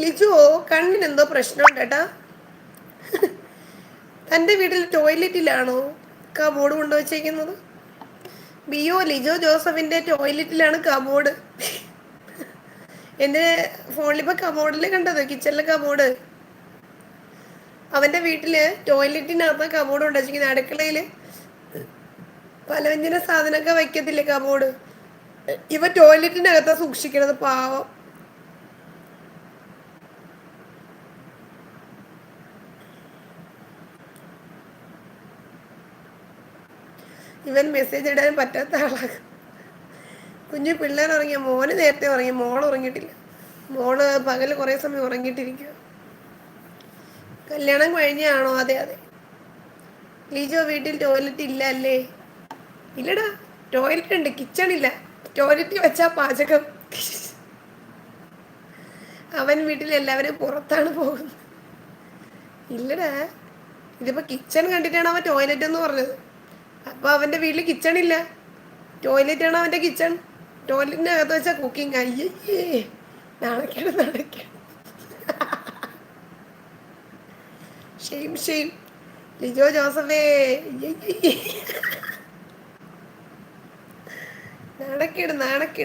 ലിജു കണ്ണിനെന്തോ പ്രശ്നമുണ്ട് കേട്ടാ. തൻ്റെ വീട്ടിൽ ടോയ്ലറ്റിലാണോ കബോർഡ് കൊണ്ടുവച്ചേക്കുന്നത്? ബിയോ ലിജോ ജോസഫിന്റെ ടോയ്ലറ്റിലാണ് കബോർഡ്. എൻ്റെ ഫോണിലിപ്പോൾ കബോർഡിൽ കണ്ടത്, കിച്ചണിലെ കബോർഡ്. അവൻ്റെ വീട്ടില് ടോയ്ലറ്റിനകത്ത് കബോർഡ് കൊണ്ടുവച്ചിരിക്കുന്നത്. അടുക്കളയിൽ പലവ്യഞ്ജന സാധനമൊക്കെ വയ്ക്കത്തില്ലേ കബോർഡ്, ഇവ ടോയ്ലറ്റിനകത്താ സൂക്ഷിക്കണത്. പാവം. ഇവൻ മെസ്സേജ് ഇടാൻ പറ്റാത്ത ആളാണ്. കുഞ്ഞു പിള്ളേർ ഉറങ്ങിയ, മോന് നേരത്തെ ഉറങ്ങി, മോൾ ഉറങ്ങിയിട്ടില്ല. മോള് പകൽ കുറേ സമയം ഉറങ്ങിയിട്ടിരിക്കുക. കല്യാണം കഴിഞ്ഞാണോ? അതെ അതെ. ലിജോ വീട്ടിൽ ടോയ്ലറ്റ് ഇല്ല അല്ലേ? ഇല്ലടാ, ടോയ്ലറ്റ് ഉണ്ട്, കിച്ചൺ ഇല്ല. ടോയ്ലറ്റിൽ വെച്ചാ പാചകം. അവൻ വീട്ടിൽ എല്ലാവരും പുറത്താണ് പോകുന്നത്. ഇല്ലടാ, ഇതിപ്പോൾ കിച്ചൺ കണ്ടിട്ടാണ് അവൻ ടോയ്ലറ്റ് എന്ന് പറഞ്ഞത്. അപ്പോൾ അവൻ്റെ വീട്ടിൽ കിച്ചൺ ഇല്ല, ടോയ്ലറ്റാണ് അവൻ്റെ കിച്ചൺ. ടോയ്ലറ്റിനകത്ത് വെച്ചാൽ കുക്കിംഗ്. അയ്യേ, നടക്കണം നടക്കണം. Shame shame. ലിജോ ജോസഫേ, നാണക്കേട് നാണക്കേട്.